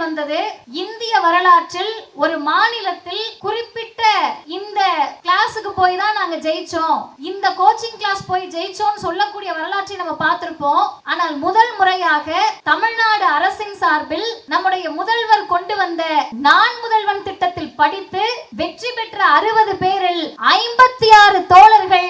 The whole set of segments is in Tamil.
வந்தது. இந்திய வரலாற்றில் ஒரு மாநிலத்தில் குறிப்பிட்ட இந்த கிளாஸுக்கு போய் தான் நாங்க ஜெயிச்சோம், இந்த கோச்சிங் கிளாஸ் போய் ஜெயிச்சோம் சொல்லக்கூடிய வரலாற்றை நம்ம பார்த்திருப்போம். ஆனால் முதல் முறையாக தமிழ்நாடு அரசின் சார்பில் நம்முடைய முதல்வர் கொண்டு வந்த நான் முதல்வன் திட்டத்தில் படித்து வெற்றி பெற்ற 60 பேரில் 56 தோழர்கள்,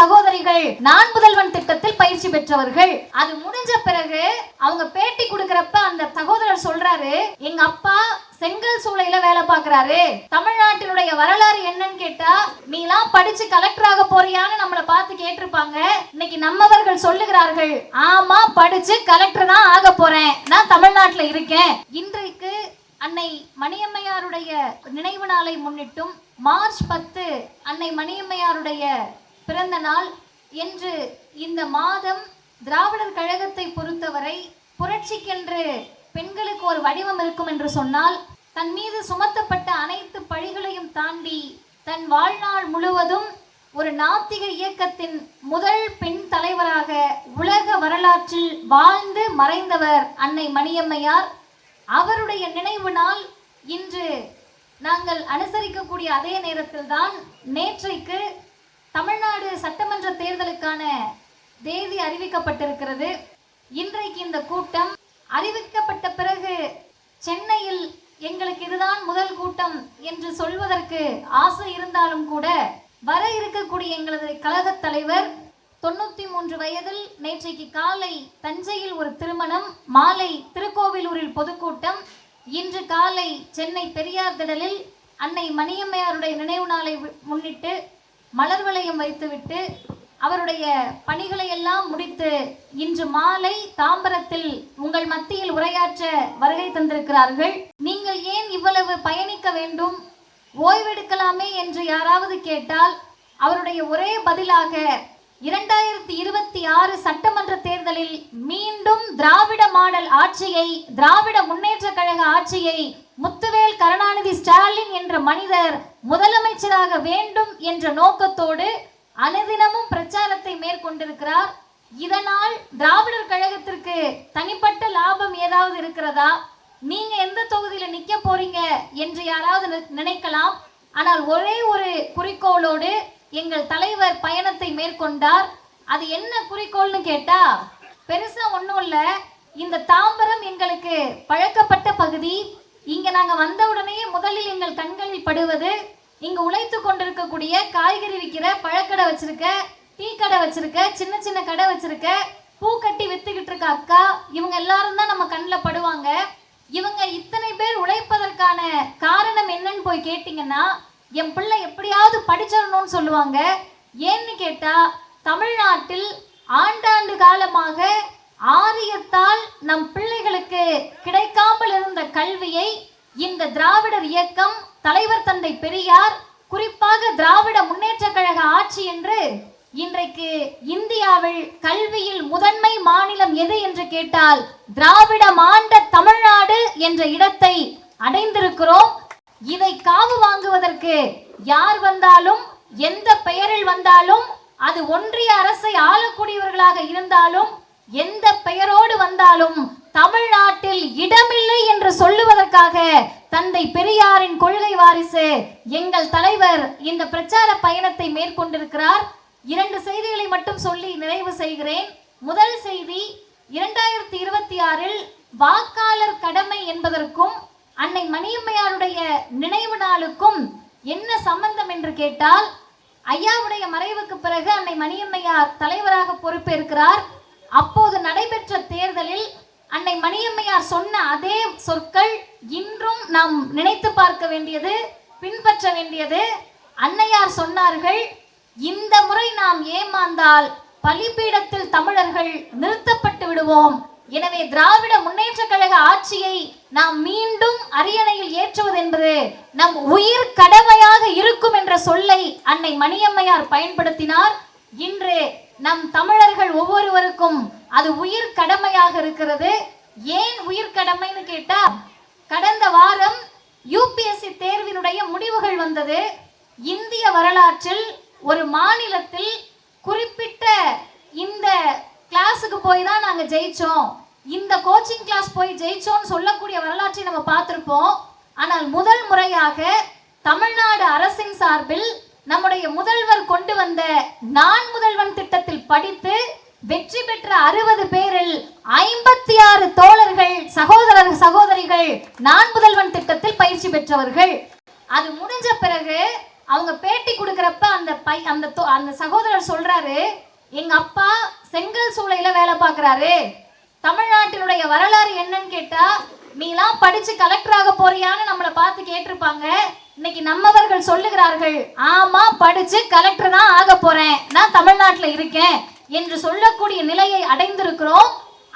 சகோதரிகள் நான் முதல்வன் திட்டத்தில் பயிற்சி பெற்றவர்கள். அது முடிஞ்ச பிறகு அவங்க பேட்டி கொடுக்கறப்ப அந்த சகோதரர் சொல்றாரு, எங்க அப்பா செங்கல் சூளையில வேலை பார்க்கறாரு, தமிழ்நாட்டினுடைய வரலாறு என்னன்னு கேட்டா நீலாம் படிச்சு கலெக்டராக போறியான்னு நம்மளை பார்த்து கேட்டிருப்பாங்க. இன்னைக்கு நம்மவர்கள் சொல்லுகிறார்கள், ஆமா படிச்சு கலெக்டர் தான் ஆக போறேன், நான் தமிழ்நாட்டில் இருக்கேன். இன்றைக்கு அன்னை மணியம்மையாருடைய நினைவு நாளை முன்னிட்டும் மார்ச் 10 அன்னை மணியம்மையாருடைய பிறந்த நாள் என்று இந்த மாதம் திராவிடர் கழகத்தை பொறுத்தவரை புரட்சிக்கென்று பெண்களுக்கு ஒரு வடிவம் இருக்கும் என்று சொன்னால், தன் மீது சுமத்தப்பட்ட அனைத்து பழிகளையும் தாண்டி தன் வாழ்நாள் முழுவதும் ஒரு நாத்திக இயக்கத்தின் முதல் பெண் தலைவராக உலக வரலாற்றில் வாழ்ந்து மறைந்தவர் அன்னை மணியம்மையார். அவருடைய நினைவு நாள் இன்று நாங்கள் அனுசரிக்கக்கூடிய அதே நேரத்தில் தான் நேற்றைக்கு தமிழ்நாடு சட்டமன்ற தேர்தலுக்கான தேதி அறிவிக்கப்பட்டிருக்கிறது. இன்றைக்கு இந்த கூட்டம் அறிவிக்கப்பட்ட பிறகு சென்னையில் எங்களுக்கு இதுதான் முதல் கூட்டம் என்று சொல்வதற்கு ஆசை இருந்தாலும் கூட, வர இருக்கக்கூடிய எங்களது கழக தலைவர் 93 வயதில் நேற்றைக்கு காலை தஞ்சையில் ஒரு திருமணம், மாலை திருக்கோவிலூரில் பொதுக்கூட்டம், இன்று காலை சென்னை பெரியார் திடலில் அன்னை மணியம்மையாருடைய நினைவு நாளை முன்னிட்டு மலர் வளையம் வைத்துவிட்டு அவருடைய பணிகளை எல்லாம் முடித்து இன்று மாலை தாம்பரத்தில் உங்கள் மத்தியில் உரையாற்ற வருகை தந்திருக்கிறார்கள். நீங்கள் ஏன் இவ்வளவு பயணிக்க வேண்டும், ஓய்வெடுக்கலாமே என்று யாராவது கேட்டால் அவருடைய ஒரே பதிலாக 2026 சட்டமன்ற தேர்தலில் மீண்டும் திராவிட மாடல் ஆட்சியை, திராவிட முன்னேற்ற கழக ஆட்சியை முத்துவேல் கருணாநிதி ஸ்டாலின் என்ற மனிதர் முதலமைச்சராக வேண்டும் என்ற நோக்கத்தோடு அனுதினமும் பிரச்சாரத்தை மேற்கொண்டிருக்கிறார். இதனால் திராவிடர் கழகத்திற்கு தனிப்பட்ட லாபம் ஏதாவது இருக்கிறதா, நீங்க எந்த தொகுதியில நிக்க போறீங்க என்று யாராவது நினைக்கலாம். ஆனால் ஒரே ஒரு குறிக்கோளோடு எங்கள் தலைவர் பயணத்தை மேற்கொண்டார். அது என்ன குறிக்கோள்னு கேட்டா, பெருசா ஒன்றும் இல்லை, இந்த தாம்பரம் எங்களுக்கு பழக்கப்பட்ட பகுதி, இங்க நாங்க வந்தவுடனே முதலில் எங்கள் கண்களில் படுவது இங்க உழைத்து கொண்டிருக்கக்கூடிய காய்கறி விற்கிற, பழக்கடை வச்சிருக்க, டீ கடை வச்சிருக்க, சின்ன சின்ன கடை வச்சிருக்க, பூ கட்டி வித்துக்கிட்டு இருக்க அக்கா, இவங்க எல்லாரும் தான் நம்ம கண்ணில் படுவாங்க. இவங்க இத்தனை பேர் உழைப்பதற்கான காரணம் என்னன்னு போய் கேட்டீங்கன்னா, என் பிள்ளை எப்படியாவது படிச்சிடணும்னு சொல்லுவாங்க. ஏன்னு கேட்டா, தமிழ்நாட்டில் ஆண்டாண்டு காலமாக ஆரியத்தால் நம் பிள்ளைகளுக்கு கிடைக்காமல் இருந்த கல்வியை இந்த திராவிடர் இயக்கம், தலைவர் தந்தை பெரியார், குறிப்பாக திராவிட முன்னேற்ற கழக ஆட்சி என்று இன்றைக்கு இந்தியாவில் கல்வியில் முதன்மை மாநிலம் எது என்று கேட்டால் திராவிட மாண்ட தமிழ்நாடு என்ற இடத்தை அடைந்திருக்கிறோம். இதை காவு வாங்குவதற்கு யார் வந்தாலும், எந்த பெயரில் வந்தாலும், அது ஒன்றிய அரசை ஆளக்கூடியவர்களாக இருந்தாலும், எந்த பெயரோடு வந்தாலும் தமிழ்நாட்டில் இடமில்லை என்று சொல்லுவதற்காக தந்தை பெரியாரின் கொள்கை வாரிசு எங்கள் தலைவர் இந்த பிரச்சார பயணத்தை மேற்கொண்டிருக்கிறார். 2 செய்திகளை மட்டும் சொல்லி நிறைவு செய்கிறேன். முதல் செய்தி, 2026 வாக்காளர் கடமை என்பதற்கும் அன்னை மணியம்மையாருடைய நினைவு நாளுக்கும் என்ன சம்பந்தம் என்று கேட்டால், ஐயாவுடைய மறைவுக்கு பிறகு அன்னை மணியம்மையார் தலைவராக பொறுப்பேற்கிறார். அப்போது நடைபெற்ற தேர்தலில் அன்னை மணியம்மையார் சொன்ன அதே சொற்கள் இன்றும் நாம் நினைத்து பார்க்க வேண்டியது, பின்பற்ற வேண்டியது. அன்னையார் சொன்னார்கள், இந்த முறை நாம் ஏமாந்தால் பலிபீடத்தில் தமிழர்கள் நிறுத்தப்பட்டு விடுவோம். எனவே திராவிட முன்னேற்ற கழக ஆட்சியை நாம் மீண்டும் அரியணையில் ஏற்றுவது என்பது நம் உயிர் கடமையாக இருக்கும் என்ற சொல்லை அன்னை மணியம்மையார் பயன்படுத்தினார். இன்று நம் தமிழர்கள் ஒவ்வொருவருக்கும் அது உயிர் கடமையாக இருக்கிறது. ஏன் உயிர் கடமைன்னு கேட்டா, கடந்த வாரம் யூபிஎஸ்சி தேர்வினுடைய முடிவுகள் வந்தது. இந்திய வரலாற்றில் ஒரு மாநிலத்தில் குறிப்பிட்ட இந்த கிளாஸுக்கு போய் தான் நாங்கள் ஜெயிச்சோம், இந்த கோச்சிங் கிளாஸ் போய் ஜெயிச்சோன்னு சொல்லக்கூடிய வரலாற்றை நம்ம பார்த்திருப்போம். ஆனால் முதல் முறையாக தமிழ்நாடு அரசின் சார்பில் நம்முடைய முதல்வர் கொண்டு வந்த நான் முதல்வன் திட்டத்தில் படித்து வெற்றி பெற்ற 60 பேரில் 56 தோழர்கள் சகோதரிகள் நான் முதல்வன் திட்டத்தில் பயிற்சி பெற்றவர்கள். அது முடிஞ்ச பிறகு அவங்க பேட்டி கொடுக்கறப்ப அந்த சகோதரர் சொல்றாரு, எங்க அப்பா செங்கல் சூளையில வேலை பார்க்கறாரு. தமிழ்நாட்டினுடைய வரலாறு என்னன்னு கேட்டா, நீலாம் படிச்சு கலெக்டராக போறியான்னு நம்மளை பார்த்து கேட்டிருப்பாங்க. இன்னைக்கு நம்மவர்கள் சொல்லுகிறார்கள், ஆமா படிச்சு கலெக்டர் தான் ஆக போறேன், நான் தமிழ்நாட்டுல இருக்கேன் என்று சொல்லக்கூடிய நிலையை அடைந்திருக்கிறோம்.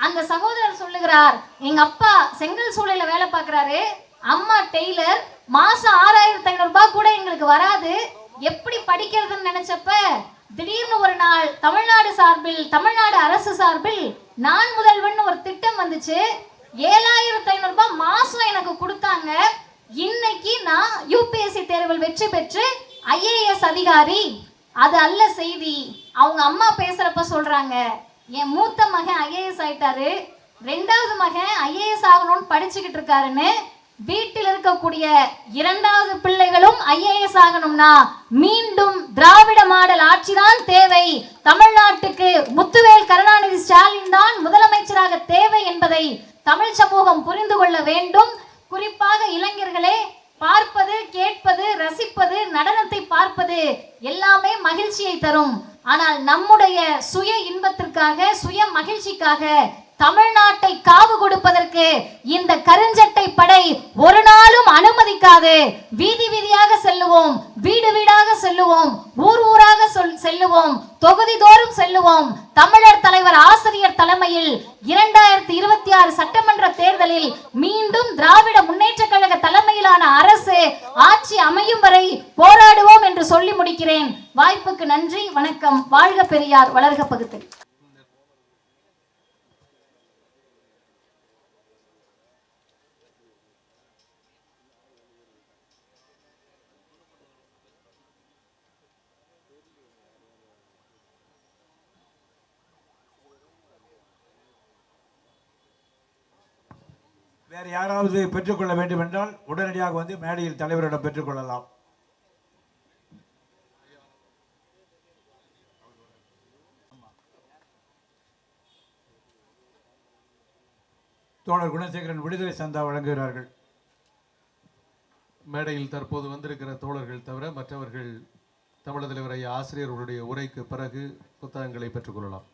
அந்த சகோதரர் சொல்லுகிறார், எங்க அப்பா செங்கல் சூளையில வேலை பார்க்கறாரு, அம்மா டெய்லர், மாசம் 6500 ரூபாய் கூட எங்களுக்கு வராது, எப்படி படிக்கிறதுன்னு நினைச்சப்ப திடீர்னு ஒரு நாள் தமிழ்நாடு அரசு சார்பில் நான் முதல்வன் ஒரு திட்டம் வந்துச்சு. 7500 ரூபாய் மாசம் எனக்கு கொடுத்தாங்க. இன்னைக்கு நான் யூபிஎஸ்சி தேர்வில் வெற்றி பெற்று IAS அதிகாரி. அது அல்ல செய்தி. அவங்க அம்மா பேசுறப்ப சொல்றாங்க, என் மூத்த மகன் IAS ஆயிட்டாரு, 2வது மகன் IAS ஆகணும்னு படிச்சுக்கிட்டு இருக்காருன்னு. வீட்டில் இருக்கக்கூடிய 2வது பிள்ளைகளும் IAS ஆகணும்னா மீண்டும் திராவிட மாடல் ஆட்சிதான் தேவை, தமிழ்நாட்டுக்கு முத்துவேல் கருணாநிதி ஸ்டாலின் தான் முதலமைச்சராக தேவை என்பதை தமிழ் சமூகம் புரிந்து கொள்ள வேண்டும். குறிப்பாக இளைஞர்களே, பார்ப்பது, கேட்பது, ரசிப்பது, நடனத்தை பார்ப்பது எல்லாமே மகிழ்ச்சியை தரும். ஆனால் நம்முடைய சுய இன்பத்திற்காக, சுய மகிழ்ச்சிக்காக தமிழ்நாட்டை காவு கொடுப்பதற்கு இந்த கருஞ்சட்டை படை ஒரு நாளும் அனுமதிக்காது. வீதி வீதியாக செல்லுவோம், வீடு வீடாக செல்லுவோம், ஊர் ஊராக செல்லுவோம், தொகுதி தோறும் செல்லுவோம். தமிழர் தலைவர் ஆசிரியர் தலைமையில் 2026 சட்டமன்ற தேர்தலில் மீண்டும் திராவிட முன்னேற்ற கழக தலைமையிலான அரசு ஆட்சி அமையும் வரை போராடுவோம் என்று சொல்லி முடிக்கிறேன். வாய்ப்புக்கு நன்றி, வணக்கம். வாழ்க பெரியார், வளர்க பகுத்தறிவு. வேறு யாராவது பெற்றுக்கொள்ள வேண்டும் என்றால் உடனடியாக வந்து மேடையில் தலைவரிடம் பெற்றுக்கொள்ளலாம். தோழர் குணசேகரன் விடுதலை சந்தா வழங்குகிறார்கள். மேடையில் தற்போது வந்திருக்கிற தோழர்கள் தவிர மற்றவர்கள் தமிழக தலைவர் ஐயா ஆசிரியர்களுடைய உரைக்கு பிறகு புத்தகங்களை பெற்றுக்கொள்ளலாம்.